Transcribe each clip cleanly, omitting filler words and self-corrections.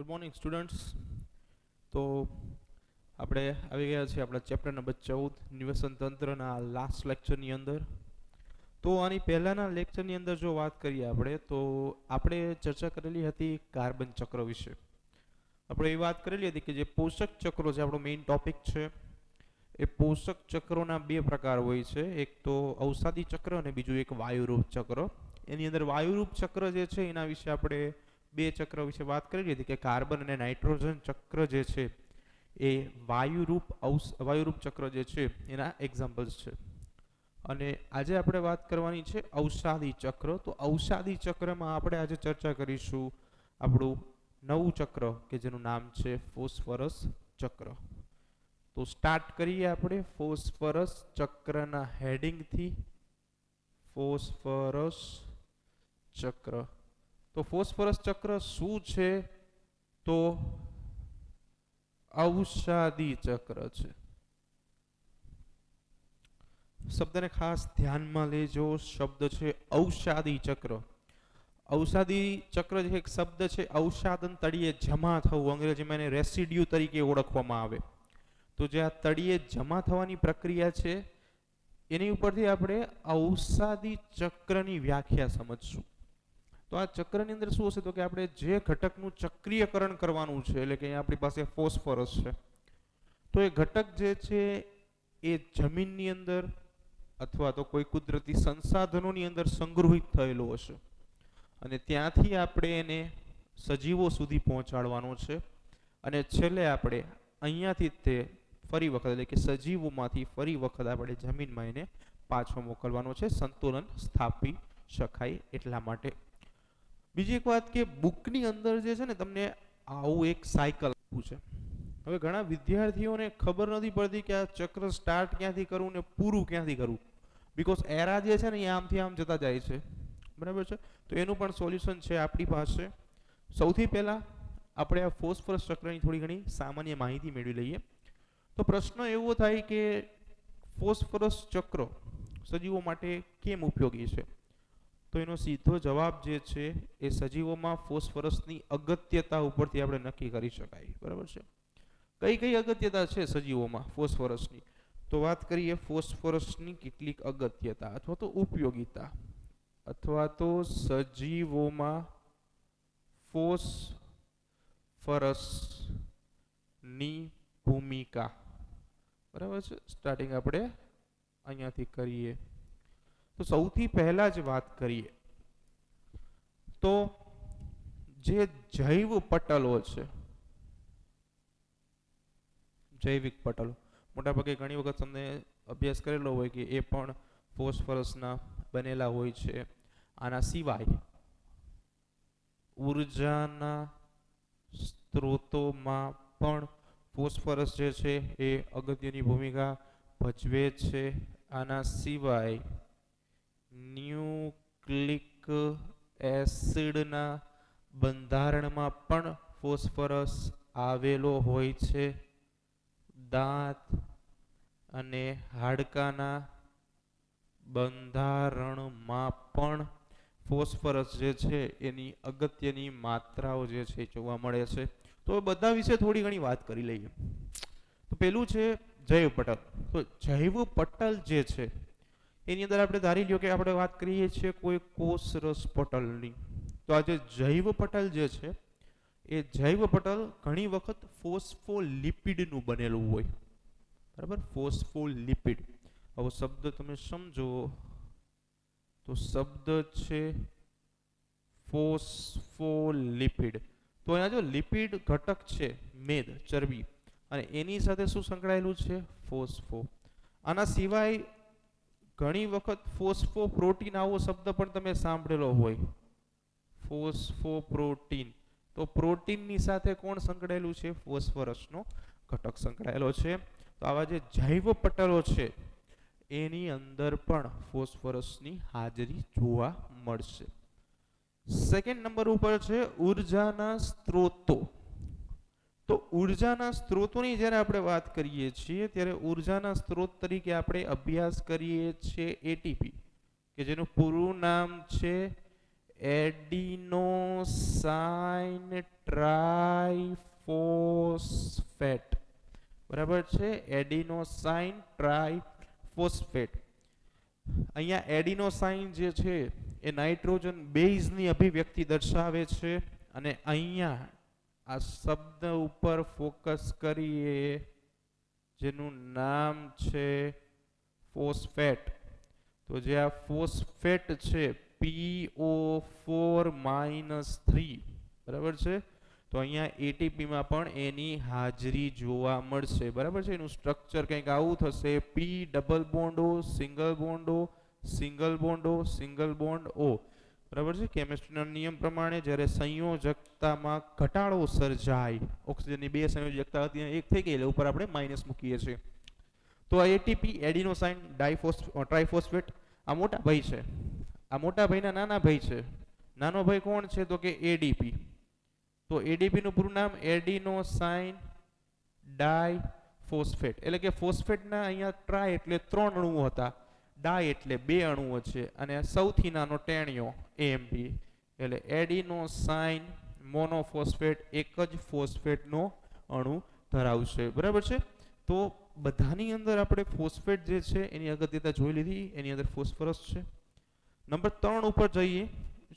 Good morning students. તો આપણે આવી ગયા છીએ આપણા ચેપ્ટર નંબર 14 નિવેશન તંત્રના લાસ્ટ લેક્ચરની અંદર. તો આની પહેલાંના લેક્ચરની અંદર જો વાત કરીએ આપણે તો આપણે ચર્ચા કરેલી હતી કાર્બન ચક્ર વિશે. આપણે એ વાત કરેલી હતી કે જે પોષક ચક્રો છે આપણો મેઇન ટોપિક છે. એ પોષક ચક્રોના બે પ્રકાર હોય છે, એક તો અવસાદી ચક્ર અને બીજું એક વાયુરૂપ ચક્ર. એની અંદર વાયુરૂપ ચક્ર જે છે એના વિશે આપણે બે ચક્ર વિશે વાત કરેલી હતી કે કાર્બન અને નાઇટ્રોજન ચક્ર જે છે એ વાયુરૂપ ચક્ર જે છે એના એક્ઝામ્પલ્સ છે. અને આજે આપણે વાત કરવાની છે અવસાદી ચક્ર. તો અવસાદી ચક્રમાં આપણે આજે ચર્ચા કરીશું આપણું નવું ચક્ર કે જેનું નામ છે ફોસ્ફરસ ચક્ર. તો સ્ટાર્ટ કરીએ આપણે ફોસ્ફરસ ચક્રના હેડિંગથી. ફોસ્ફરસ ચક્ર. તો ફોસ્ફરસ ચક્ર શું છે? તો અવસાદી ચક્ર છે. શબ્દને ખાસ ધ્યાનમાં લેજો, શબ્દ છે અવસાદી ચક્ર. અવસાદી ચક્ર જે એક શબ્દ છે, અવસાદન તળિયે જમા થવું, અંગ્રેજીમાં એને રેસિડ્યુ તરીકે ઓળખવામાં આવે. તો જે આ તળિયે જમા થવાની પ્રક્રિયા છે એની ઉપરથી આપણે અવસાદી ચક્રની વ્યાખ્યા સમજશું. તો આ ચક્રની અંદર શું હશે તો કે આપણે જે ઘટકનું ચક્રીયકરણ કરવાનું છે, એટલે કે અહીંયા આપણી પાસે ફોસ્ફરસ છે, તો એ ઘટક જે છે એ જમીનની અંદર અથવા તો કોઈ કુદરતી સંસાધનોની અંદર સંગ્રહિત થયેલો હશે અને ત્યાંથી આપણે એને સજીવો સુધી પહોંચાડવાનો છે અને છેલ્લે આપણે અહીંયાથી તે ફરી વખત એટલે કે સજીવોમાંથી ફરી વખત આપણે જમીનમાં એને પાછો મોકલવાનો છે, સંતુલન સ્થાપી શકાય એટલા માટે. બીજી એક વાત કે બુકની અંદર જે છે ને તમને આવું એક સાયકલ આપવું છે. હવે ઘણા વિદ્યાર્થીઓને ખબર નથી પડતી કે આ ચક્ર સ્ટાર્ટ ક્યાંથી કરવું ને પૂરું ક્યાંથી કરવું, બીકોઝ એરા જે છે ને એ આમથી આમ જતા જાય છે, બરાબર છે. તો એનું પણ સોલ્યુશન છે આપણી પાસે. સૌથી પહેલાં આપણે આ ફોસ્ફરસ ચક્રની થોડી ઘણી સામાન્ય માહિતી મેળવી લઈએ. તો પ્રશ્ન એવો થાય કે ફોસ્ફરસ ચક્ર સજીવો માટે કેમ ઉપયોગી છે? તો એનો સીધો જવાબ જે છે એ સજીવોમાં ફોસ્ફરસની અગત્યતા ઉપરથી આપણે નક્કી કરી શકાય, બરાબર છે. કઈ કઈ અગત્યતા છે સજીવોમાં ફોસ્ફરસની? તો વાત કરીએ ફોસ્ફરસની કેટલીક અગત્યતા અથવા તો ઉપયોગિતા અથવા તો સજીવોમાં ફોસ્ફરસની ભૂમિકા, બરાબર છે. સ્ટાર્ટિંગ આપણે અહીંયાથી કરીએ. તો સૌથી પહેલા જ વાત કરીએ તો જે જૈવ પટલો છે, જૈવિક પટલો મોટાભાગે ઘણી વખત તમને અભ્યાસ કરેલો હોય કે એ પણ ફોસ્ફરસના બનેલા હોય છે. આના સિવાય ઉર્જાના સ્ત્રોતોમાં પણ ફોસ્ફરસ જે છે એ અગત્યની ભૂમિકા ભજવે છે. આના સિવાય ન્યુક્લિક એસિડના બંધારણમાં પણ ફોસ્ફરસ આવેલો હોય છે. દાંત અને હાડકાના બંધારણમાં પણ ફોસ્ફરસ જે છે એની અગત્યની માત્રાઓ જે છે જોવા મળે છે. તો બધા વિશે થોડી ઘણી વાત કરી લઈએ. તો પેલું છે જૈવ પટલ. તો જૈવ પટલ જે છે એની અંદર આપણે ધારી લ્યો કે આપણે વાત કરીએ છીએ કોઈ કોષરસ પટલની. તો આ જે જૈવ પટલ જે છે એ જૈવ પટલ ઘણી વખત ફોસ્ફોલિપિડનું બનેલું હોય, બરાબર. ફોસ્ફોલિપિડ, હવે શબ્દ તમે સમજો તો શબ્દ છે ફોસ્ફોલિપિડ. તો અહીંયા જો લિપિડ ઘટક છે, મેદ, ચરબી, અને એની સાથે શું સંકળાયેલું છે? ફોસ્ફો. આના સિવાય ઘણી વખત ફોસ્ફોપ્રોટીન આવો શબ્દ પણ તમે સાંભળેલો હોય, ફોસ્ફોપ્રોટીન. તો પ્રોટીનની સાથે કોણ સંકળાયેલું છે? ફોસ્ફરસનો ઘટક સંકળાયેલો છે. તો આવા જે જૈવ પટલો છે એની અંદર પણ ફોસ્ફરસની હાજરી જોવા મળશે. સેકન્ડ નંબર ઉપર છે ઉર્જાના સ્ત્રોતો. તો ઉર્જાના સ્ત્રોતોની જ્યારે આપણે વાત કરીએ છીએ ત્યારે ઉર્જાના સ્ત્રોત તરીકે આપણે અભ્યાસ કરીએ છીએ એટીપી, કે જેનું પૂરું નામ છે એડિનોસાઇન ટ્રાઇફોસ્ફેટ, બરાબર છે, એડિનોસાઇન ટ્રાઇફોસ્ફેટ. અહીંયા એડિનોસાઇન જે છે એ નાઇટ્રોજન બેઝની અભિવ્યક્તિ દર્શાવે છે, અને અહીંયા આ શબ્દ ઉપર ફોકસ કરીએ જેનું નામ છે ફોસ્ફેટ. તો જે આ ફોસ્ફેટ છે PO4-3, બરાબર છે, તો અહીંયા એટીપીમાં પણ એની હાજરી જોવા મળશે, બરાબર છે. એનું સ્ટ્રક્ચર કંઈક આવું થશે, P double bond O, single bond O, single bond O, single bond O, બરાબર છે. કેમિસ્ટ્રીના નિયમ પ્રમાણે જ્યારે સંયોજકતામાં ઘટાડો સર્જાય, ઓક્સિજનની બે સંયોજકતા હતી એક થઈ ગઈ એટલે ઉપર આપણે માઇનસ મૂકીએ છીએ. તો આ એટીપી એડિનોસાઇન ટ્રાઇફોસ્ફેટ આ મોટા ભાઈ છે, આ મોટા ભાઈના નાના ભાઈ છે. નાનો ભાઈ કોણ છે? તો કે એડીપી. તો એડીપી નું પૂરું નામ એડિનોસાઇન ડાયફોસ્ફેટ, એટલે કે ફોસ્ફેટના અહીંયા ટ્રાય એટલે 3 અણુઓ હતા, ડાય એટલે 2 અણુઓ છે, અને સૌથી નાનો ટેણિયો એએમપી એટલે એડિનોસાઇન મોનોફોસ્ફેટ, એક જ ફોસ્ફેટનો અણુ ધરાવશે, બરાબર છે. તો બધાની અંદર આપણે ફોસ્ફેટ જે છે એની અગત્યતા જોઈ લીધી, એની અંદર ફોસ્ફરસ છે. નંબર 3 ઉપર જઈએ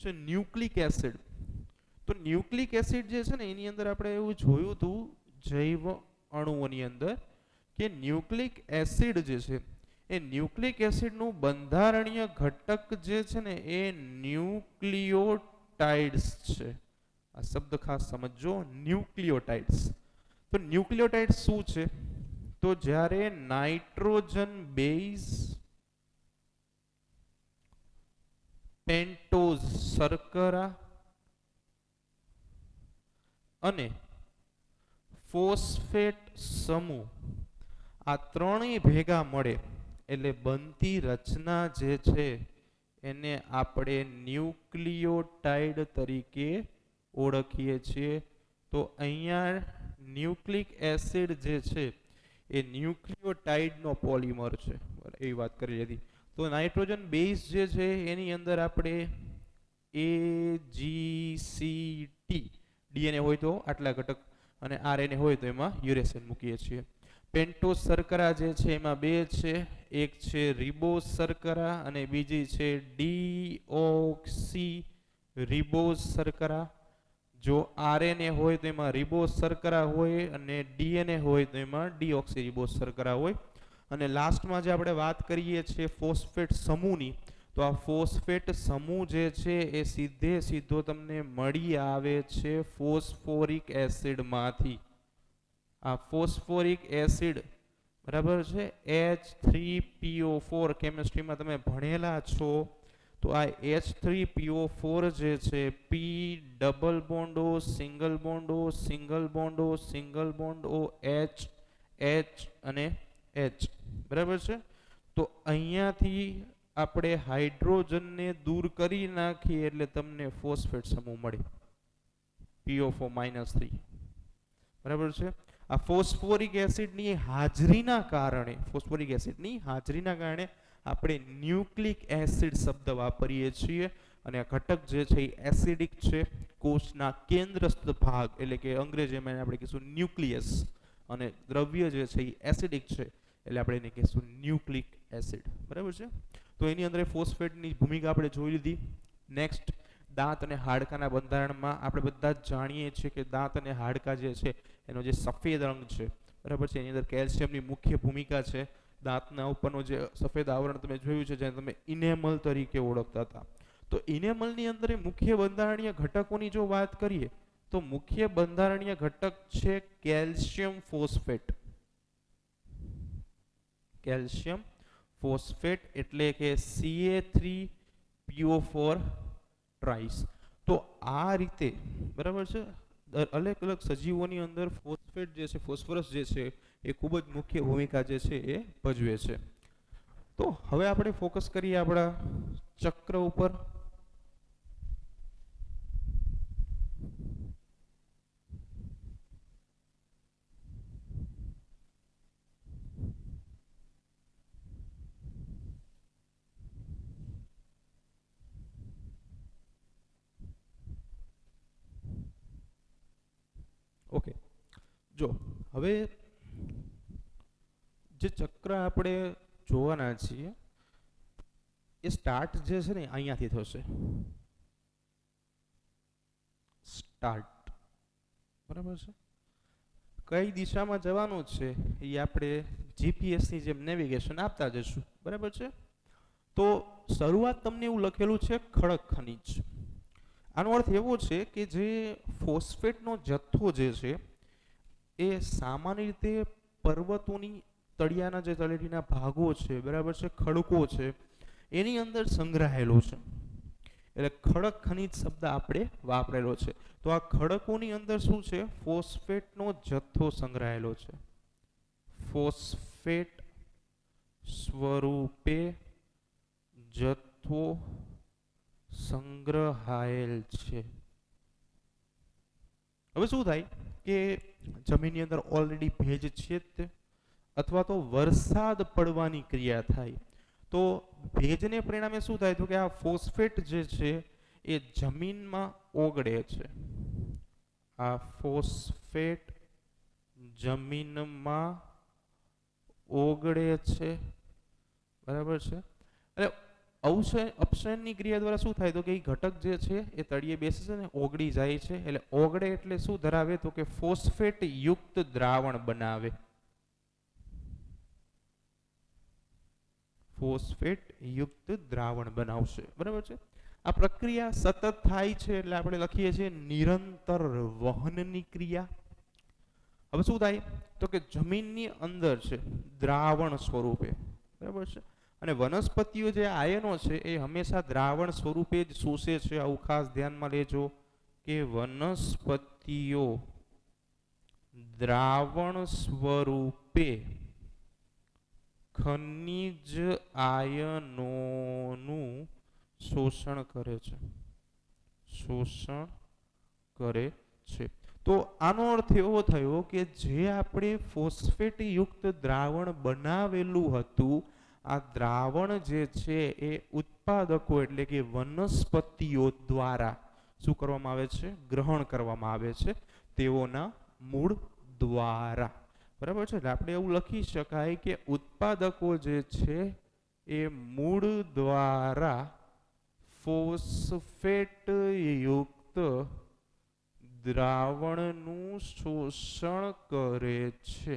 છે ન્યુક્લિક એસિડ. તો ન્યુક્લિક એસિડ જે છે ને એની અંદર આપણે એવું જોયું હતું જૈવ અણુઓની અંદર કે ન્યુક્લિક એસિડ જે છે એ ન્યુક્લિક એસિડનું બંધારણીય ઘટક જે છે ને એ ન્યુક્લિયોટાઇડ્સ છે. આ શબ્દ ખાસ સમજો, ન્યુક્લિયોટાઇડ્સ. તો ન્યુક્લિયોટાઇડ્સ શું છે? તો જ્યારે નાઇટ્રોજન બેઝ પેન્ટોઝ શર્કરા અને ફોસ્ફેટ સમૂહ આ ત્રણેય ભેગા મળે એટલે બનતી રચના જે છે એને આપણે ન્યુક્લિયોટાઇડ તરીકે ઓળખીએ છીએ. તો અહીંયા ન્યુક્લિક એસિડ જે છે એ ન્યુક્લિયોટાઇડનો પોલિમર છે, એવી વાત કરી હતી. તો નાઇટ્રોજન બેઝ જે છે એની અંદર આપણે AGCT ડીએનએ હોય તો આટલા ઘટક, અને આરએનએ હોય તો એમાં યુરેસિન મૂકીએ છીએ. પેન્ટોઝ શર્કરા જે છે એમાં 2 છે, એક છે રિબોઝ શર્કરા અને બીજી છે ડીઓક્સી રિબોઝ શર્કરા. જો આરએનએ હોય તો એમાં રિબોઝ શર્કરા હોય, અને ડીએનએ હોય તો એમાં ડીઓક્સી રિબોઝ શર્કરા હોય. અને લાસ્ટમાં જે આપણે વાત કરીએ છીએ ફોસ્ફેટ સમૂહની, તો આ ફોસ્ફેટ સમૂહ જે છે એ સીધો તમને મળી આવે છે ફોસ્ફોરિક એસિડમાંથી. આ ફોસ્ફોરિક એસિડ, બરાબર છે, H3PO4 કેમિસ્ટ્રીમાં તમે ભણેલા છો. તો આ H3PO4 જે છે P double bond O, single bond O, single bond O, single bond O, H H અને H, બરાબર છે. તો અહીંયાથી આપણે હાઇડ્રોજનને દૂર કરી નાખીએ એટલે તમને ફોસ્ફેટ સમૂહ મળે PO4-3, બરાબર છે. આ ફોસ્ફોરિક એસિડની હાજરીના કારણે આપણે ન્યુક્લિક એસિડ શબ્દ વાપરીએ છીએ, અને આ ઘટક જે છે એ એસિડિક છે. કોષના કેન્દ્રસ્થ ભાગ એટલે કે અંગ્રેજીમાં આપણે કહીશું ન્યુક્લિયસ, અને દ્રવ્ય જે છે એ એસિડિક છે એટલે આપણે એને કહીશું ન્યુક્લિક એસિડ, બરાબર છે. તો એની અંદર ફોસ્ફેટની ભૂમિકા આપણે જોઈ લીધી. નેક્સ્ટ, દાંત અને હાડકાના બંધારણમાં આપણે બધા જ જાણીએ છીએ કે દાંત અને હાડકા જે છે એનો જે સફેદ રંગ છે, બરાબર છે, એની અંદર કેલ્શિયમની મુખ્ય ભૂમિકા છે. દાંતના ઉપરનો જે સફેદ આવરણ તમે જોયું છે જેને તમે ઇનેમલ તરીકે ઓળખતા હતા. તો ઇનેમલની અંદર મુખ્ય બંધારણીય ઘટકોની જો વાત કરીએ તો મુખ્ય બંધારણીય ઘટક છે કેલ્શિયમ ફોસ્ફેટ. કેલ્શિયમ ફોસ્ફેટ એટલે કે Ca3PO4 ટ્રાઇસ. તો આ રીતે, બરાબર છે, અલગ અલગ સજીવોની અંદર ફોસ્ફેટ જે છે, ફોસ્ફરસ જે છે એ ખૂબ જ મુખ્ય ભૂમિકા જે છે એ ભજવે છે. તો હવે આપણે ફોકસ કરીએ આપણા ચક્ર ઉપર. જો હવે જે ચક્ર આપણે જોવાના છીએ એ સ્ટાર્ટ જે છે ને અહીંયાથી થશે, સ્ટાર્ટ, બરાબર છે. કઈ દિશામાં જવાનું છે એ આપણે જીપીએસની જેમ નેવિગેશન આપતા જશું, બરાબર છે. તો શરૂઆત તમને એવું લખેલું છે ખડક ખનિજ. આનો અર્થ એવો છે કે જે ફોસ્ફેટનો જથ્થો જે છે એ સામાન્ય રીતે પર્વતોની તળિયાના જે તળેટીના ભાગો છે, બરાબર છે, ખડકો છે, એની અંદર સંગ્રહાયેલો છે. એટલે ખડક ખનિજ શબ્દ આપણે વાપરેલો છે. તો આ ખડકોની અંદર શું છે? ફોસ્ફેટનો જથ્થો સંગ્રહાયેલો છે. ફોસ્ફેટ સ્વરૂપે જથ્થો સંગ્રહાયેલ છે. હવે શું થાય કે જમીનની અંદર ઓલરેડી ભેજ છે જ, અથવા તો વરસાદ પડવાની ક્રિયા થાય તો ભેજને પરિણામે શું થાય તો કે આ ફોસ્ફેટ જે છે એ જમીનમાં ઓગળે છે. આ ફોસ્ફેટ જમીનમાં ઓગળે છે, બરાબર છે. એટલે અપક્ષયનની ક્રિયા દ્વારા શું થાય તો કે એ ઘટક જે છે એ તળિયે બેસે છે ને ઓગળી જાય છે. એટલે ઓગળે એટલે શું ધરાવે તો કે ફોસ્ફેટ યુક્ત દ્રાવણ બનાવે. ફોસ્ફેટ યુક્ત દ્રાવણ બનાવશે, બરાબર છે. આ પ્રક્રિયા સતત થાય છે એટલે આપણે લખીએ છીએ નિરંતર વહનની ક્રિયા. હવે શું થાય તો કે જમીનની અંદર છે દ્રાવણ સ્વરૂપે, બરાબર છે. અને વનસ્પતિઓ જે આયનો છે એ હંમેશા દ્રાવણ સ્વરૂપે જ શોષે છે. આવું ખાસ ધ્યાનમાં લેજો કે વનસ્પતિઓ દ્રાવણ સ્વરૂપે ખનિજ આયનોનું શોષણ કરે છે. શોષણ કરે છે. તો આનો અર્થ એવો થયો કે જે આપણે ફોસ્ફેટ યુક્ત દ્રાવણ બનાવેલું હતું, આ દ્રાવણ જે છે એ ઉત્પાદકો એટલે કે વનસ્પતિઓ દ્વારા શું કરવામાં આવે છે? ગ્રહણ કરવામાં આવે છે, તેઓના મૂળ દ્વારા, બરાબર છે. એટલે આપણે એવું લખી શકાય કે ઉત્પાદકો જે છે એ મૂળ દ્વારા ફોસ્ફેટ યુક્ત દ્રાવણનું શોષણ કરે છે.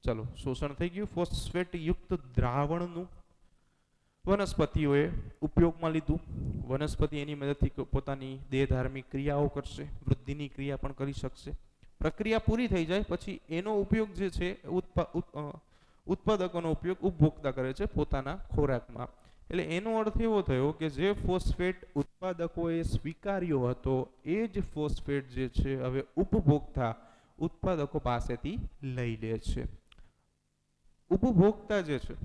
ચલો, શોષણ થઈ ગયું ફોસ્ફેટ યુક્ત દ્રાવણનું. વનસ્પતિઓએ ઉપયોગમાં લીધું. વનસ્પતિ એની મદદથી પોતાની દેહધાર્મિક ક્રિયાઓ કરશે, વૃદ્ધિની ક્રિયા પણ કરી શકશે. પ્રક્રિયા પૂરી થઈ જાય પછી એનો ઉપયોગ જે છે ઉત્પાદકોનો ઉપયોગ ઉપભોક્તા કરે છે પોતાના ખોરાકમાં. એટલે એનો અર્થ એવો થયો કે જે ફોસ્ફેટ ઉત્પાદકોએ સ્વીકાર્યો હતો એ જ ફોસ્ફેટ જે છે હવે ઉપભોક્તા ઉત્પાદકો પાસેથી લઈ લે છે. ઉપભોક્તા જે છે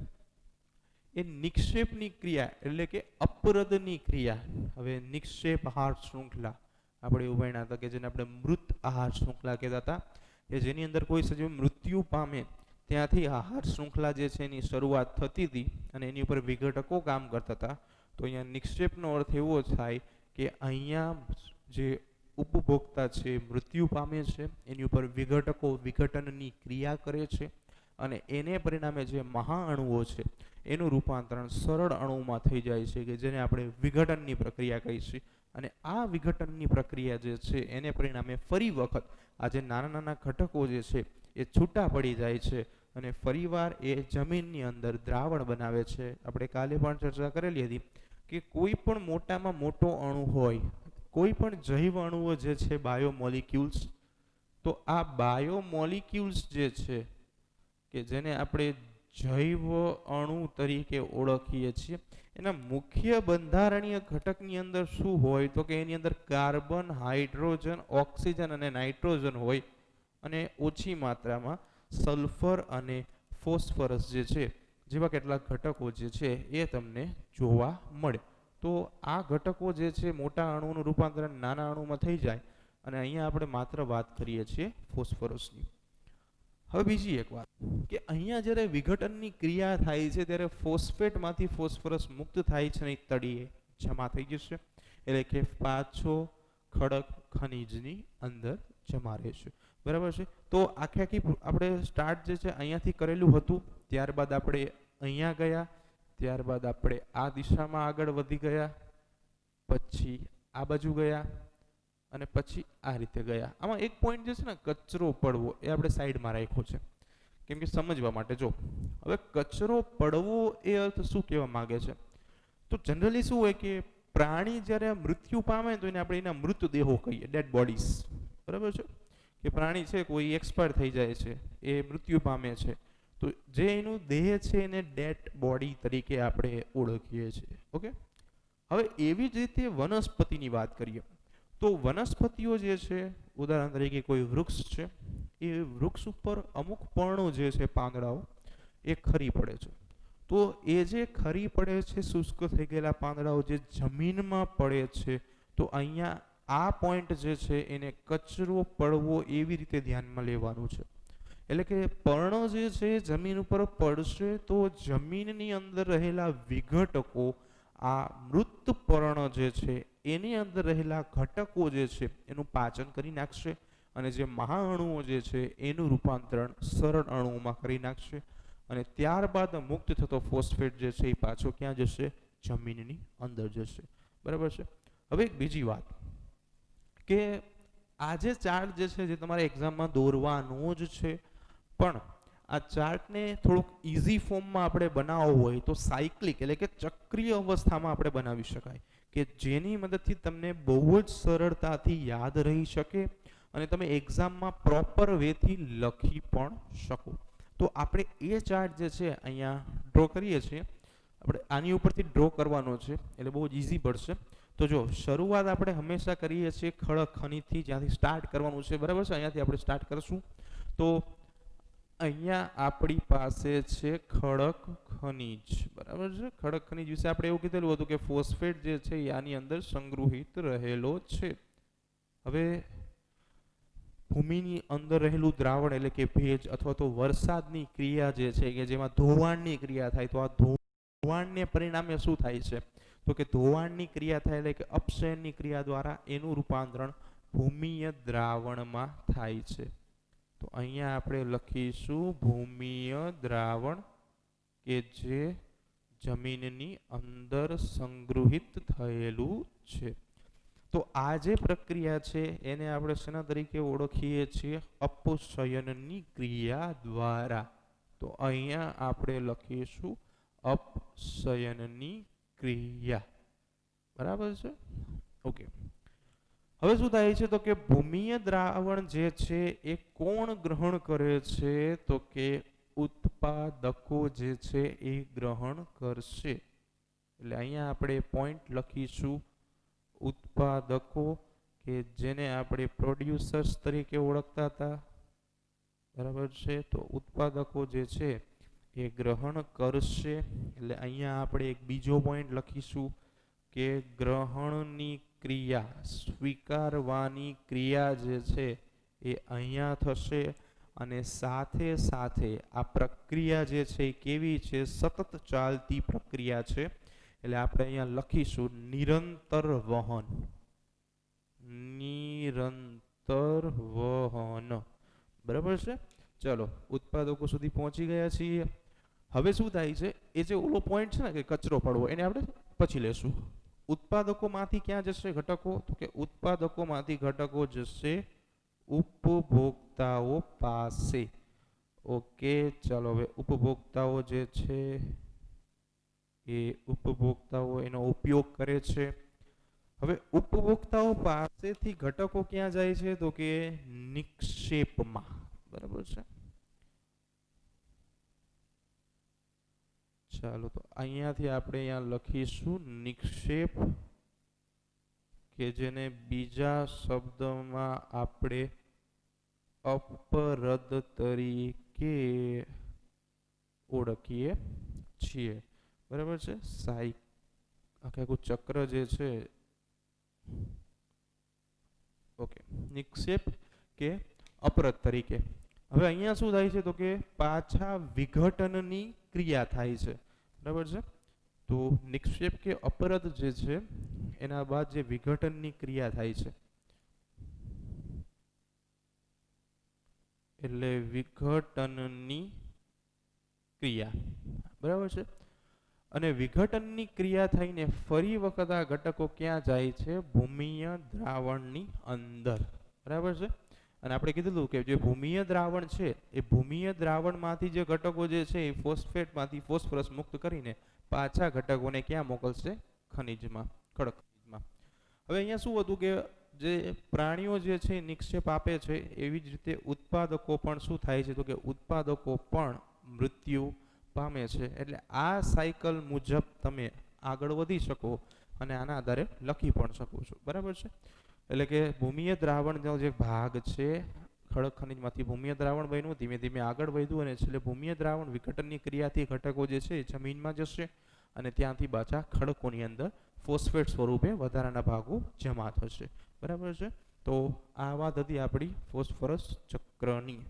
એ નિક્ષેપની ક્રિયા એટલે કે અપરદની ક્રિયા. હવે નિક્ષેપ આહાર શૃંખલા આપણે એવું ભણ્યા હતા કે જેને આપણે મૃત આહાર શૃંખલા કહેતા હતા, કે જેની અંદર કોઈ સજીવ મૃત્યુ પામે ત્યાંથી આહાર શૃંખલા જે છે એની શરૂઆત થતી હતી અને એની ઉપર વિઘટકો કામ કરતા હતા. તો અહીંયા નિક્ષેપનો અર્થ એવો થાય કે અહીંયા જે ઉપભોક્તા છે મૃત્યુ પામે છે, એની ઉપર વિઘટકો વિઘટનની ક્રિયા કરે છે અને એને પરિણામે જે મહાઅણુઓ છે એનું રૂપાંતરણ સરળ અણુમાં થઈ જાય છે કે જેને આપણે વિઘટનની પ્રક્રિયા કહીશું. અને આ વિઘટનની પ્રક્રિયા જે છે એને પરિણામે ફરી વખત આ જે નાના નાના ઘટકો જે છે એ છૂટા પડી જાય છે અને ફરીવાર એ જમીનની અંદર દ્રાવણ બનાવે છે. આપણે કાલે પણ ચર્ચા કરેલી હતી કે કોઈ પણ મોટામાં મોટો અણુ હોય, કોઈ પણ જૈવ અણુઓ જે છે બાયોમોલિક્યુલ્સ, તો આ બાયોમોલિક્યુલ્સ જે છે કે જેને આપણે જૈવ અણુ તરીકે ઓળખીએ છીએ, એના મુખ્ય બંધારણીય ઘટકની અંદર શું હોય તો કે એની અંદર કાર્બન, હાઇડ્રોજન, ઓક્સિજન અને નાઇટ્રોજન હોય અને ઓછી માત્રામાં સલ્ફર અને ફોસ્ફરસ જે છે જેવા કેટલાક ઘટકો જે છે એ તમને જોવા મળે. તો આ ઘટકો જે છે મોટા અણુનું રૂપાંતરણ નાના અણુમાં થઈ જાય અને અહીંયા આપણે માત્ર વાત કરીએ છીએ ફોસ્ફરસની. હવે બીજી એક વાત કે અહીંયા જ્યારે વિઘટનની ક્રિયા થાય છે ત્યારે ફોસ્ફેટમાંથી ફોસ્ફરસ મુક્ત થાય છે અને તળિયે જમા થઈ જશે, એટલે કે પાછો ખડક ખનીજની અંદર જમા રહેશે. બરાબર છે. તો આખે આખી આપણે સ્ટાર્ટ જે છે અહીંયાથી કરેલું હતું, ત્યારબાદ આપણે અહીંયા ગયા, ત્યારબાદ આપણે આ દિશામાં આગળ વધી ગયા, પછી આ બાજુ ગયા અને પછી આ રીતે ગયા. આમાં એક પોઈન્ટ જે છે ને કચરો પડવો એ આપણે સાઈડમાં રાખ્યો છે કેમ કે સમજવા માટે. જો હવે કચરો પડવો એ અર્થ શું કહેવા માંગે છે, તો જનરલી શું હોય કે પ્રાણી જ્યારે મૃત્યુ પામે તો એને આપણે એના મૃતદેહો કહીએ, ડેડ બોડીઝ. બરાબર છે કે પ્રાણી છે કોઈ એક્સપાયર થઈ જાય છે, એ મૃત્યુ પામે છે, તો જે એનું દેહ છે એને ડેડ બોડી તરીકે આપણે ઓળખીએ છીએ. ઓકે. હવે એવી જ રીતે વનસ્પતિની વાત કરીએ તો વનસ્પતિઓ જે છે, ઉદાહરણ તરીકે કોઈ વૃક્ષ છે, એ વૃક્ષ ઉપર અમુક પર્ણો જે છે પાંદડાઓ એ ખરી પડે છે. તો એ જે ખરી પડે છે, શુષ્ક થઈ ગયેલા પાંદડાઓ જે જમીનમાં પડે છે, તો અહીંયા આ પોઈન્ટ જે છે એને કચરો પડવો એવી રીતે ધ્યાનમાં લેવાનું છે. એટલે કે પર્ણ જે છે જમીન ઉપર પડશે તો જમીનની અંદર રહેલા વિઘટકો આ મૃત પર્ણ જે છે એની અંદર રહેલા ઘટકો જે છે એનું પાચન કરી નાખશે અને જે મહાઅણુઓ જે છે એનું રૂપાંતરણ સરળ અણુઓમાં કરી નાખશે અને ત્યારબાદ મુક્ત થતો ફોસ્ફેટ જે છે એ પાછો ક્યાં જશે, જમીનની અંદર જશે. બરાબર છે. હવે એક બીજી વાત કે આ જે ચાર્ટ જે છે જે તમારે એક્ઝામમાં દોરવાનો જ છે, પણ આ ચાર્ટને થોડુંક ઇઝી ફોર્મમાં આપણે બનાવવો હોય તો સાયક્લિક એટલે કે ચક્રીય અવસ્થામાં આપણે બનાવી શકાય કે જેની મદદથી તમને બહુ જ સરળતાથી યાદ રહી શકે અને તમે એક્ઝામમાં પ્રોપર વેથી લખી પણ શકો. તો આપણે એ ચાર્ટ જે છે અહીંયા ડ્રો કરીએ છીએ, આપણે આની ઉપરથી ડ્રો કરવાનો છે એટલે બહુ જ ઇઝી પડશે. તો જો શરૂઆત આપણે હંમેશા કરીએ છીએ ખડક ખનીજથી, જ્યાંથી સ્ટાર્ટ કરવાનું છે. બરાબર છે. અહીંયાથી આપણે સ્ટાર્ટ કરશું. તો અહીંયા આપણી પાસે છે ખડક ખનીજ. બરાબર છે. ખડક ખનીજ વિશે આપણે એવું કીધેલું હતું કે ફોસ્ફેટ જે છે એ આની અંદર સંગ્રહિત રહેલો છે. હવે ભૂમિની અંદર રહેલું દ્રાવણ એટલે કે ભેજ અથવા તો વરસાદની ક્રિયા જે છે કે જેમાં ધોવાણની ક્રિયા થાય, તો આ ધોવાણને પરિણામે શું થાય છે, તો કે ધોવાણની ક્રિયા થાય એટલે કે અપક્ષયનની ક્રિયા દ્વારા એનું રૂપાંતરણ ભૂમિય દ્રાવણમાં થાય છે. તો અહીંયા આપણે લખીશું ભૂમિય દ્રાવણ કે જે જમીનની અંદર સંગ્રહિત થયેલું છે. તો આ જે પ્રક્રિયા છે એને આપણે શેના તરીકે ઓળખીએ છીએ, અપક્ષયનની ક્રિયા દ્વારા. તો અહીંયા આપણે લખીશું અપક્ષયનની ક્રિયા. બરાબર છે. ઓકે. હવે શું થાય છે તો કે ભૂમિય દ્રાવણ જે છે એ કોણ ગ્રહણ કરે છે, તો કે ઉત્પાદકો જે છે એ ગ્રહણ કરશે. એટલે અહીંયા આપણે પોઈન્ટ લખીશું ઉત્પાદકો કે જેને આપણે પ્રોડ્યુસર્સ તરીકે ઓળખતા હતા. બરાબર છે. તો ઉત્પાદકો જે છે એ ગ્રહણ કરશે. એટલે અહીંયા આપણે એક બીજો પોઈન્ટ લખીશું કે ગ્રહણની ક્રિયા, સ્વીકારવાની ક્રિયા જે છે એ અહીંયા થશે અને સાથે સાથે આ પ્રક્રિયા જે છે એ કેવી છે, સતત ચાલતી પ્રક્રિયા છે. એટલે આપણે અહીંયા લખીશું નિરંતર વહન. નિરંતર વહન. બરાબર છે. ચલો ઉત્પાદકો સુધી પહોંચી ગયા છીએ. હવે શું થાય છે, એ જે ઓલો પોઈન્ટ છે ને કે કચરો પડવો, એને આપણે પછી લેશું. ઉત્પાદકોમાંથી ક્યાં જશે ઘટકો, તો કે ઉત્પાદકોમાંથી ઘટકો જશે ઉપભોક્તાઓ પાસે. ઓકે. ચાલો હવે ઉપભોક્તાઓ જે છે એ ઉપભોક્તાઓ એનો ઉપયોગ કરે છે. હવે ઉપભોક્તાઓ પાસેથી ઘટકો ક્યાં જાય છે, તો કે નિક્ષેપમાં. બરાબર છે. ચાલો તો અહીંયાથી આપણે અહીંયા લખીશું નિક્ષેપ કે જેને બીજા શબ્દમાં આપણે અપરદ તરીકે ઓળખીએ છીએ. બરાબર છે. આખું ચક્ર જે છે. ઓકે. નિક્ષેપ કે અપરદ તરીકે. હવે અહીંયા શું થાય છે તો કે પાછા વિઘટનની ક્રિયા થાય છે. બરાબર છે. તો નિક્ષેપ કે અપરદ જે છે એના બાદ જે વિઘટનની ક્રિયા થાય છે, એટલે વિઘટનની ક્રિયા, બરાબર છે. અને વિઘટનની ક્રિયા થઈને ફરી વખત આ ઘટકો ક્યાં જાય છે? ભૂમિય દ્રાવણની અંદર, બરાબર છે. અને આપણે કીધું કે જે ભૂમિય દ્રાવણ છે એ ભૂમિય દ્રાવણમાંથી જે ઘટકો જે છે એ ફોસ્ફેટમાંથી ફોસ્ફરસ મુક્ત કરીને પાછા ઘટકોને ક્યાં મોકલશે? ખનિજમાં, કડક ખનિજમાં. હવે અહીંયા શું હતું કે જે પ્રાણીઓ જે છે નિક્ષેપ આપે છે, એવી જ રીતે ઉત્પાદકો પણ શું થાય છે? તો કે ઉત્પાદકો પણ મૃત્યુ પામે છે. એટલે આ સાયકલ મુજબ તમે આગળ વધી શકો અને આના આધારે લખી પણ શકો છો, બરાબર છે. એટલે કે ભૂમિય દ્રાવણનો જે ભાગ છે, ખડક ખનિજમાંથી ભૂમિય દ્રાવણ બન્યું, ધીમે ધીમે આગળ વધ્યું અને છેલ્લે ભૂમિય દ્રાવણ વિઘટનની ક્રિયાથી ઘટકો જે છે જમીનમાં જશે અને ત્યાંથી પાછા ખડકોની અંદર ફોસ્ફેટ સ્વરૂપે વધારાના ભાગો જમા થશે, બરાબર છે. તો આ વાત હતી આપણી ફોસ્ફરસ ચક્રની.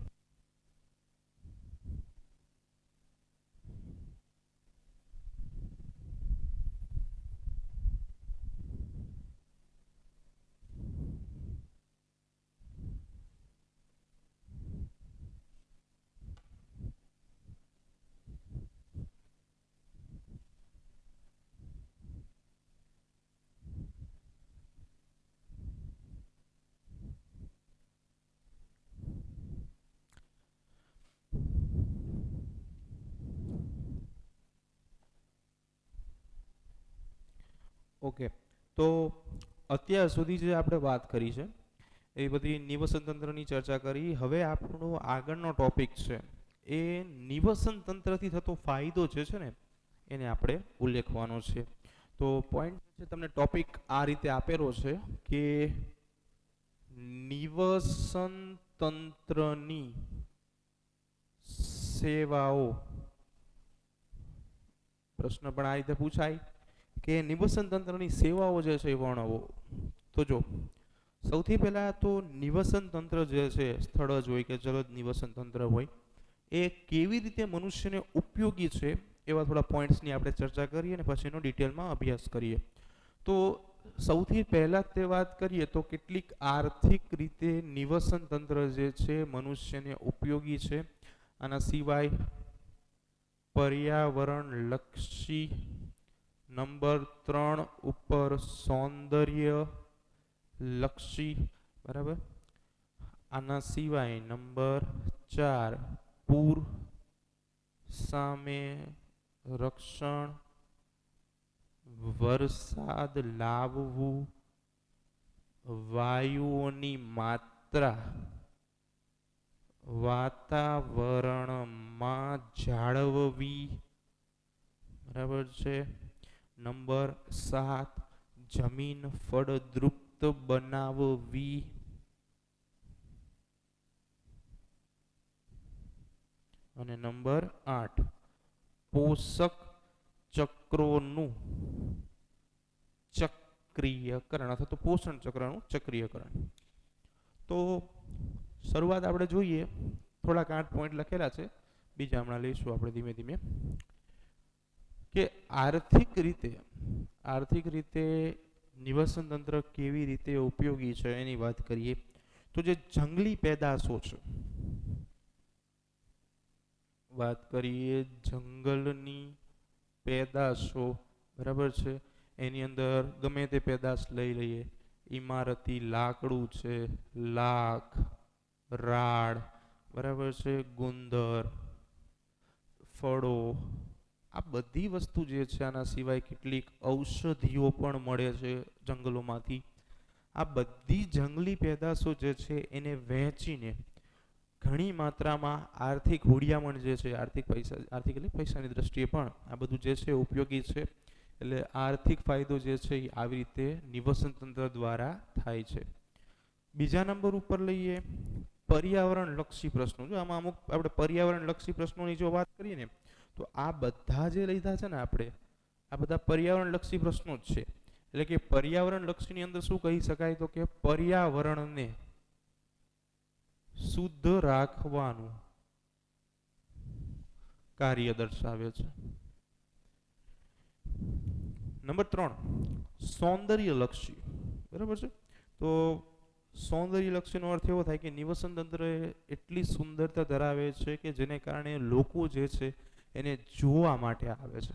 ઓકે, તો અત્યાર સુધી જે આપણે વાત કરી છે એ બધી નિવસન તંત્રની ચર્ચા કરી. હવે આપણો આગળનો ટોપિક છે એ નિવસન તંત્રથી થતો ફાયદો જે છે ને એને આપણે ઉલ્લેખવાનો છે. તો પોઈન્ટ છે, તમને ટોપિક આ રીતે આપેલો છે કે નિવસન તંત્રની સેવાઓ. પ્રશ્ન પણ આ રીતે પૂછાય કે નિવસન તંત્રની સેવાઓ જે છે એ વર્ણવો. તો જો સૌથી પહેલા તો નિવસન તંત્ર જે છે, સ્થળ જ હોય કે જલદ નિવસન તંત્ર હોય, એ કેવી રીતે મનુષ્યને ઉપયોગી છે એવા થોડા પોઈન્ટ્સની આપણે ચર્ચા કરીએ અને પછી એનો ડિટેલમાં અભ્યાસ કરીએ. તો સૌથી પહેલા તે વાત કરીએ તો કેટલીક આર્થિક રીતે નિવસન તંત્ર જે છે મનુષ્યને ઉપયોગી છે. આના સિવાય પર્યાવરણ લક્ષી, નંબર 3 ઉપર સૌંદર્ય લક્ષી, બરાબર. આના સિવાય નંબર 4 પૂર સામે રક્ષણ, વરસાદ લાવવું, વાયુઓની માત્રા વાતાવરણમાં જાળવવી, બરાબર છે. નંબર 7 જમીન ફળદ્રુપ બનાવવી, અને નંબર 8 પોષક ચક્રોનું ચક્રીયકરણ અથવા તો પોષણ ચક્રનું ચક્રીયકરણ. તો શરૂઆત આપણે જોઈએ, થોડાક 8 પોઈન્ટ લખેલા છે, બીજા હમણાં લઈશું આપણે ધીમે ધીમે. કે આર્થિક રીતે નિવસન તંત્ર કેવી રીતે ઉપયોગી છે એની વાત કરીએ તો જે જંગલી પેદાશો છે, વાત કરીએ જંગલની પેદાશો, બરાબર છે. એની અંદર ગમે તે પેદાશ લઈ લઈએ, ઇમારતી લાકડું છે, લાખ, રાડ, બરાબર છે, ગુંદર, ફળો, આ બધી વસ્તુ જે છે. આના સિવાય કેટલીક ઔષધિઓ પણ મળે છે જંગલોમાંથી. આ બધી જંગલી પેદાશો જે છે એને વહેંચીને ઘણી માત્રામાં આર્થિક હુડિયામણ જે છે, આર્થિક એટલે પૈસાની દ્રષ્ટિએ પણ આ બધું જે છે ઉપયોગી છે. એટલે આર્થિક ફાયદો જે છે એ આવી રીતે નિવસન તંત્ર દ્વારા થાય છે. બીજા નંબર ઉપર લઈએ પર્યાવરણ લક્ષી પ્રશ્નો. જો આમાં અમુક આપણે પર્યાવરણ લક્ષી પ્રશ્નોની જો વાત કરીએ ને તો આ બધા જે લીધા છે ને આપણે, આ બધા પર્યાવરણ લક્ષી પ્રશ્નો જ છે. એટલે કે પર્યાવરણ લક્ષીની અંદર શું કહી શકાય તો કે પર્યાવરણને શુદ્ધ રાખવાનું કાર્ય દર્શાવે છે. નંબર 3 સૌંદર્ય લક્ષી, બરાબર છે. તો સૌંદર્યલક્ષીનો અર્થ એવો થાય કે નિવસન તંત્ર એટલી સુંદરતા ધરાવે છે કે જેને કારણે લોકો જે છે એને જોવા માટે આવે છે,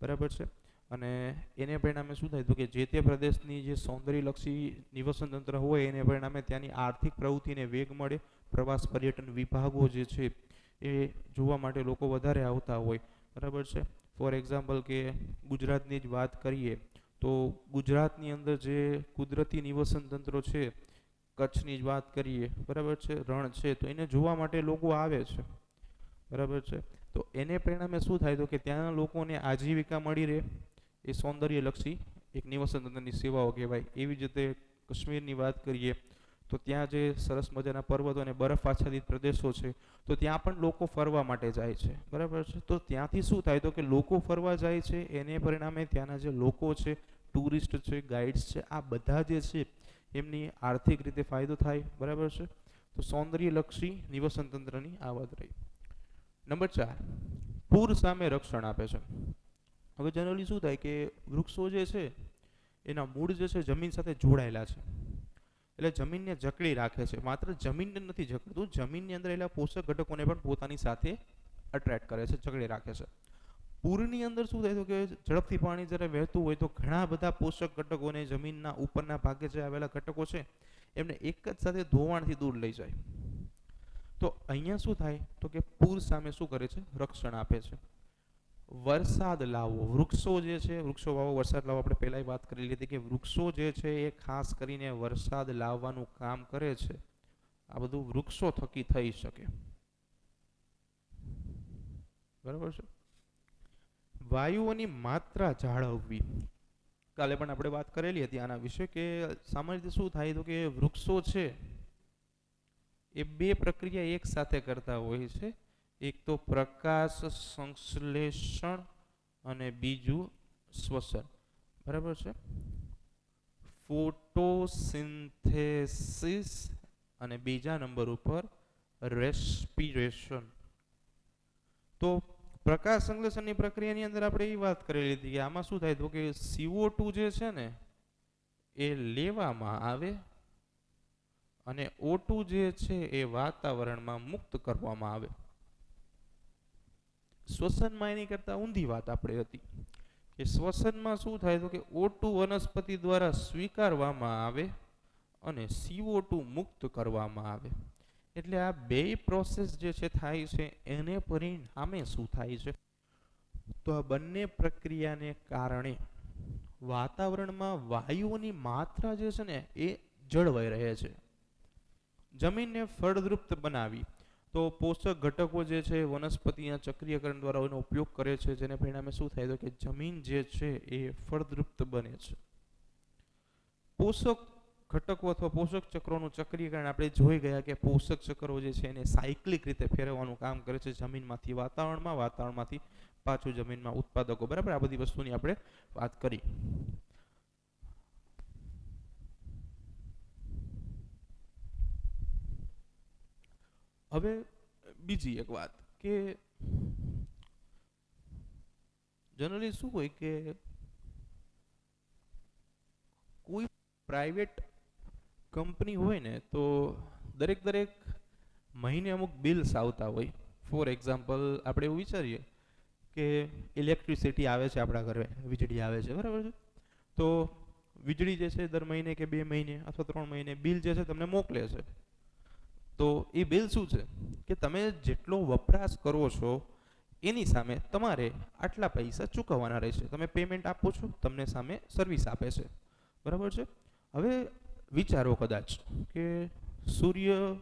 બરાબર છે. અને એને પરિણામે શું થાય તો કે જે તે પ્રદેશની જે સૌંદર્યલક્ષી નિવસન તંત્ર હોય એને પરિણામે ત્યાંની આર્થિક પ્રવૃત્તિને વેગ મળે, પ્રવાસ પર્યટન વિભાગો જે છે એ જોવા માટે લોકો વધારે આવતા હોય, બરાબર છે. ફોર એક્ઝામ્પલ કે ગુજરાતની જ વાત કરીએ તો ગુજરાતની અંદર જે કુદરતી નિવસન તંત્રો છે, કચ્છની જ વાત કરીએ, બરાબર છે, રણ છે, તો એને જોવા માટે લોકો આવે છે, બરાબર છે. તો એને પરિણામે શું થાય તો કે ત્યાંના લોકોને આજીવિકા મળી રહે, એ સૌંદર્યલક્ષી એક નિવસન તંત્રની સેવાઓ કહેવાય. એવી જ રીતે કાશ્મીરની વાત કરીએ તો ત્યાં જે સરસ મજાના પર્વતો અને બરફ આચ્છાદિત પ્રદેશો છે તો ત્યાં પણ લોકો ફરવા માટે જાય છે, બરાબર છે. તો ત્યાંથી શું થાય તો કે લોકો ફરવા જાય છે એને પરિણામે ત્યાંના જે લોકો છે, ટુરિસ્ટ છે, ગાઈડ્સ છે, આ બધા જે છે એમની આર્થિક રીતે ફાયદો થાય, બરાબર છે. તો સૌંદર્યલક્ષી નિવસન તંત્રની આ વાત રહી. નંબર 4, પૂર સામે રક્ષણ આપે છે. હવે જનરલી શું થાય કે વૃક્ષો જે છે એના મૂળ જે છે જમીન સાથે જોડાયેલા છે, એટલે જમીનને જકડી રાખે છે. માત્ર જમીનને નથી જકડતું, જમીનની અંદર રહેલા પોષક ઘટકોને પણ પોતાની સાથે અટ્રેક્ટ કરે છે, જકડી રાખે છે. પૂરની અંદર શું થાય તો કે ઝડપથી પાણી જ્યારે વહેતું હોય તો ઘણા બધા પોષક ઘટકોને જમીનના ઉપરના ભાગે જે આવેલા ઘટકો છે એમને એક જ સાથે ધોવાણથી દૂર લઈ જાય. તો અહીંયા શું થાય તો કે પૂર સામે શું કરે છે, રક્ષણ આપે છે. વરસાદ લાવવો, વૃક્ષો જે છે, વૃક્ષો વાવો વરસાદ લાવો, આપણે પહેલાં વાત કરી લીધી કે વૃક્ષો જે છે એ ખાસ કરીને વરસાદ લાવવાનું કામ કરે છે. આ બધું વૃક્ષો થકી થઈ શકે, બરાબર છે. વાયુઓની માત્રા જાળવવી, કાલે પણ આપણે વાત કરેલી હતી આના વિશે કે સામાન્ય રીતે શું થાય તો કે વૃક્ષો છે એ બે પ્રક્રિયા એક સાથે કરતા હોય છે. એક તો પ્રકાશ સંશ્લેષણ અને બીજું શ્વસન, બરાબર છે. ફોટોસિન્થેસિસ અને બીજા નંબર ઉપર રેસ્પિરેશન. તો પ્રકાશ સંશ્લેષણની પ્રક્રિયાની અંદર આપણે એ વાત કરેલી હતી કે આમાં શું થાય તો કે CO2 જે છે ને એ લેવામાં આવે અને O2 જે છે એ વાતાવરણમાં મુક્ત કરવામાં આવે. શ્વસનમાં એની કરતા ઊંધી વાત આપણે હતી કે શ્વસનમાં શું થાય તો કે O2 વનસ્પતિ દ્વારા સ્વીકારવામાં આવે અને CO2 મુક્ત કરવામાં આવે. એટલે આ બે પ્રોસેસ જે છે થાય છે એને પરિણામે શું થાય છે તો આ બંને પ્રક્રિયાને કારણે વાતાવરણમાં વાયુઓની માત્રા જે છે ને એ જળવાઈ રહે છે. જમીનને ફળદ્રુપ બનાવી તો પોષક ઘટકો જે છે વનસ્પતિના ચક્રીયકરણ દ્વારા એનો ઉપયોગ કરે છે, જેને પરિણામે શું થાય તો કે જમીન જે છે એ ફળદ્રુપ બને છે. પોષક ઘટકો અથવા પોષક ચક્રોનું ચક્રીયકરણ આપણે જોઈ ગયા કે પોષક ચક્રો જે છે એને સાયક્લિક રીતે ફેરવવાનું કામ કરે છે, જમીનમાંથી વાતાવરણમાં, વાતાવરણમાંથી પાછું જમીનમાં ઉત્પાદકો, બરાબર. આ બધી વસ્તુની આપણે વાત કરી. હવે બીજી એક વાત કે જનરલી શું હોય કે કોઈ પ્રાઇવેટ કંપની હોય ને તો દરેક મહિને અમુક બિલ્સ આવતા હોય. ફોર એક્ઝામ્પલ આપણે એવું વિચારીએ કે ઇલેક્ટ્રિસિટી આવે છે આપણા ઘરે, વીજળી આવે છે, બરાબર છે. તો વીજળી જે છે દર મહિને કે 2 મહિને અથવા 3 મહિને બિલ જે છે તમને મોકલે છે. તો એ બિલ શું છે કે તમે જેટલો વપરાશ કરો છો એની સામે તમારે આટલા પૈસા ચૂકવવાના રહેશે. તમે પેમેન્ટ આપો છો, તમને સામે સર્વિસ આપે છે, બરાબર છે. હવે વિચારો કદાચ કે સૂર્ય,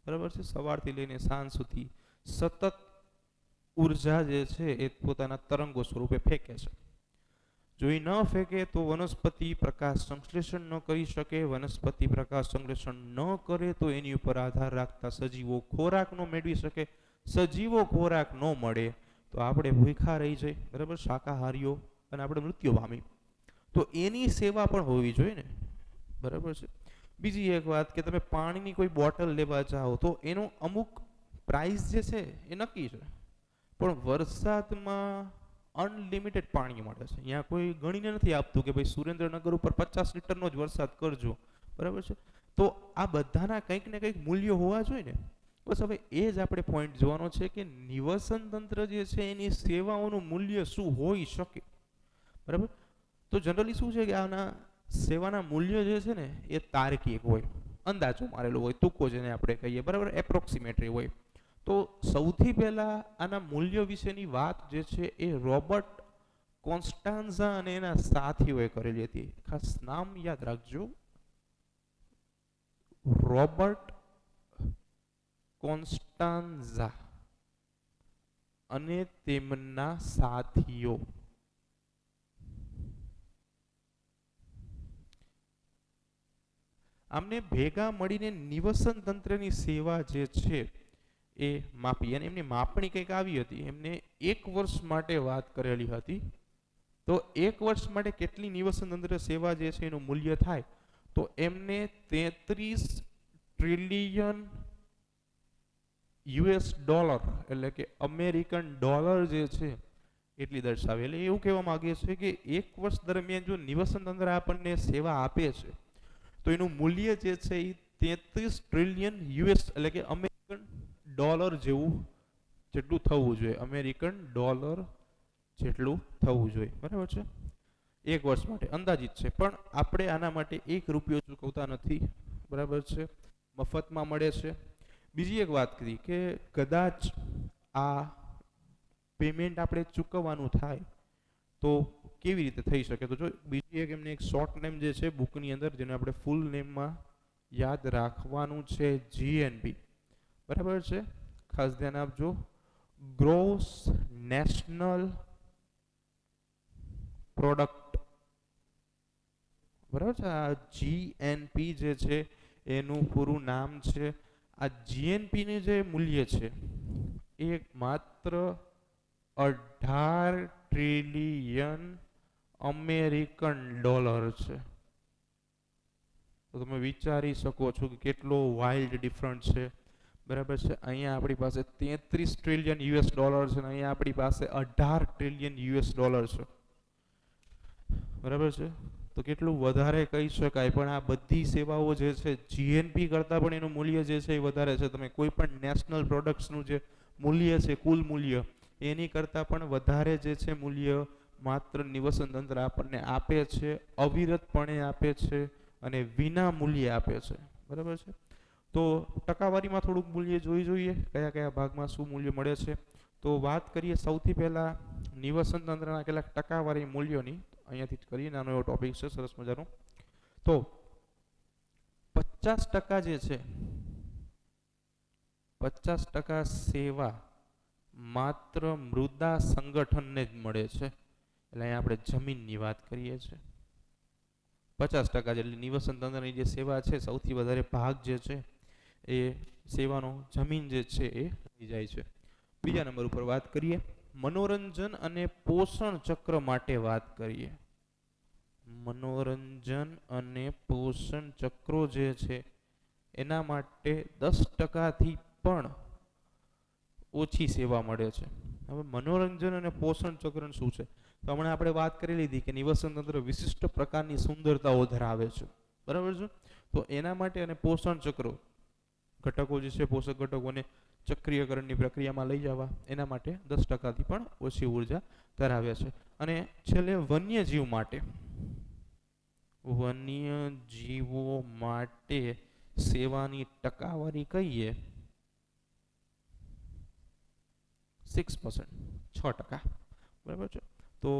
બરાબર છે, સવારથી લઈને સાંજ સુધી સતત ઉર્જા જે છે એ પોતાના તરંગો સ્વરૂપે ફેંકે છે. જો એ ન ફેંકે તો વનસ્પતિ પ્રકાશ સંશ્લેષણ ન કરી શકે. વનસ્પતિ પ્રકાશ સંશ્લેષણ ન કરે તો એની ઉપર આધાર રાખતા સજીવો ખોરાક ન મેળવી શકે. સજીવો ખોરાક ન મળે તો આપણે ભૂખ્યા રહી જઈએ, બરાબર, શાકાહારીઓ, અને આપણે મૃત્યુ પામી. તો એની સેવા પણ હોવી જોઈએ ને, બરાબર છે. બીજી એક વાત કે તમે પાણીની કોઈ બોટલ લેવા જાઓ તો એનો અમુક પ્રાઇસ જે છે એ નક્કી છે, પણ વરસાદમાં અનલિમિટેડ પાણી મળે છે. અહીંયા કોઈ ગણીને નથી આપતું કે ભાઈ સુરેન્દ્રનગર ઉપર 50 લીટરનો જ વરસાદ કરજો, બરાબર છે. તો આ બધાના કંઈક ને કંઈક મૂલ્યો હોવા જોઈએ ને. બસ હવે એ જ આપણે પોઈન્ટ જોવાનો છે કે નિવસન તંત્ર જે છે એની સેવાઓનું મૂલ્ય શું હોઈ શકે. બરાબર. તો જનરલી શું છે કે આના સેવાના મૂલ્ય જે છે ને એ તાર્કિક હોય, અંદાજો મારેલો હોય, ટૂંકો જેને આપણે કહીએ, બરાબર, એપ્રોક્સિમેટરી હોય. તો સૌથી પહેલા આના મૂલ્ય વિશેની વાત જે છે એ રોબર્ટ કોન્સ્ટાન્ઝા અને એના સાથીઓએ કરેલી હતી. ખાસ નામ યાદ રાખજો, રોબર્ટ કોન્સ્ટાન્ઝા અને તેમના સાથીઓ. આમને ભેગા મળીને નિવસન તંત્રની સેવા જે છે એ માપી, અને એમની માપણી કંઈક આવી હતી. એમને 1 વર્ષ માટે વાત કરેલી હતી. તો 1 વર્ષ માટે કેટલી નિવસન તંત્ર સેવા જે છે એનું મૂલ્ય થાય, તો એમને 33 ટ્રિલિયન US ડોલર, એટલે કે અમેરિકન ડોલર જે છે એટલી દર્શાવે. એટલે એવું કહેવા માંગે છે કે 1 વર્ષ દરમિયાન જો નિવસન તંત્ર આપણને સેવા આપે છે તો એનું મૂલ્ય જે છે એ 33 ટ્રિલિયન US, એટલે કે અમેરિકન ડોલર જેટલું થવું જોઈએ. અમેરિકન ડોલર જેટલું થવું જોઈએ. બરાબર છે. 1 વર્ષ માટે અંદાજિત છે, પણ આપણે આના માટે 1 રૂપિયો ચૂકવતા નથી. બરાબર છે, મફતમાં મળે છે. બીજી એક વાત કરી કે કદાચ આ પેમેન્ટ આપણે ચૂકવવાનું થાય તો કેવી રીતે થઈ શકે. તો જો બીજી એક એમને એક શોર્ટ નેમ જે છે બુકની અંદર, જેને આપણે ફૂલ નેમમાં યાદ રાખવાનું છે, GNP. બરાબર છે, ખાસ ધ્યાન આપજો. Gross national product. બરાબર છે. આ GNP જે છે એનું પૂરું નામ છે. આ GNP નું જે મૂલ્ય છે એ માત્ર 18 ટ્રિલિયન અમેરિકન ડોલર છે. તો તમે વિચારી શકો છો કે કેટલો વાઇલ્ડ ડિફરન્સ છે. બરાબર છે. અહીંયા આપણી પાસે 33 ટ્રિલિયન US ડોલર છે અને અહીંયા આપણી પાસે 18 ટ્રિલિયન US ડોલર છે. બરાબર છે. તો કેટલું વધારે કહી શકાય. પણ આ બધી સેવાઓ જે છે GNP કરતાં પણ એનું મૂલ્ય જે છે એ વધારે છે. તમે કોઈ પણ નેશનલ પ્રોડક્ટ્સનું જે મૂલ્ય છે, કુલ મૂલ્ય, એની કરતાં પણ વધારે જે છે મૂલ્ય માત્ર નિવસન તંત્ર આપણને આપે છે, અવિરતપણે આપે છે અને વિના મૂલ્યે આપે છે. બરાબર છે. તો ટકાવારીમાં થોડુંક મૂલ્ય જોઈ જોઈએ, કયા કયા ભાગમાં શું મૂલ્ય મળે છે. તો વાત કરીએ સૌથી પહેલા નિવસન તંત્રના કેટલાક ટકાવારી મૂલ્યોની. અહીંયાથી જ કરીએ, નાનો એવો ટોપિક છે સરસ મજાનો. તો 50% જે છે, 50% સેવા માત્ર મૃદા સંગઠનને જ મળે છે. એટલે અહીંયા આપણે જમીનની વાત કરીએ છીએ. 50% જેટલી નિવસન તંત્રની જે સેવા છે, સૌથી વધારે ભાગ જે છે એ સેવાનો જમીન જે છે એ લઈ જાય છે. બીજા નંબર ઉપર વાત કરીએ મનોરંજન અને પોષણ ચક્ર માટે વાત કરીએ. મનોરંજન અને પોષણ ચક્રો જે છે એના માટે 10%થી પણ ઓછી સેવા મળે છે. હવે મનોરંજન અને પોષણ ચક્ર શું છે? તો હમણાં આપણે વાત કરી લીધી કે નિવસન તંત્ર વિશિષ્ટ પ્રકારની સુંદરતાઓ ધરાવે છે. બરાબર છે. તો એના માટે અને પોષણ ચક્રો ઘટકો જે છે, પોષક ઘટકોને ચક્રીયકરણની પ્રક્રિયામાં લઈ જવા, એના માટે 10%થી પણ ઓછી ઉર્જા ધરાવે છે. અને છેલ્લે વન્યજીવ માટે, વન્યજીવો માટે સેવાની ટકાવારી કહીએ 6%, 6%. બરાબર છે. તો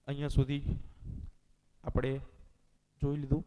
અહીંયા સુધી આપણે જોઈ લીધું.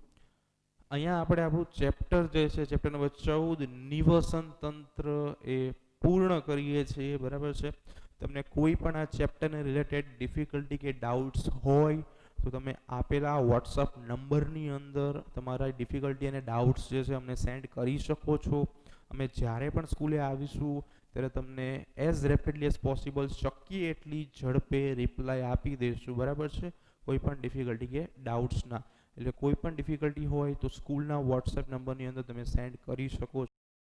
અહીંયા આપણે આપણું ચેપ્ટર જે છે, ચેપ્ટર નંબર 14 નિવસન તંત્ર એ પૂર્ણ કરીએ છીએ. બરાબર છે. તમને કોઈ પણ આ ચેપ્ટરને રિલેટેડ ડિફિકલ્ટી કે ડાઉટ્સ હોય તો તમે આપેલા વોટ્સઅપ નંબરની અંદર તમારા ડિફિકલ્ટી અને ડાઉટ્સ જે છે અમને સેન્ડ કરી શકો છો. અમે જ્યારે પણ સ્કૂલે આવીશું ત્યારે તમને એઝ રેપિડલી એઝ પોસિબલ, શક્ય એટલી ઝડપે રિપ્લાય આપી દઈશું. બરાબર છે. કોઈ પણ ડિફિકલ્ટી કે ડાઉટ્સના, એટલે કોઈ પણ ડિફિકલ્ટી હોય તો સ્કૂલના વોટ્સએપ નંબરની અંદર તમે સેન્ડ કરી શકો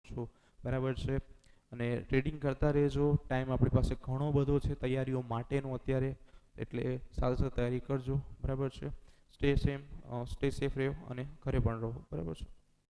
છો. બરાબર છે. અને રીડિંગ કરતા રહેજો. ટાઈમ આપણી પાસે ઘણો બધો છે તૈયારીઓ માટેનો અત્યારે, એટલે સાથે સાથે તૈયારી કરજો. બરાબર છે. સ્ટે સેફ રહ્યો અને ઘરે પણ રહો. બરાબર છે.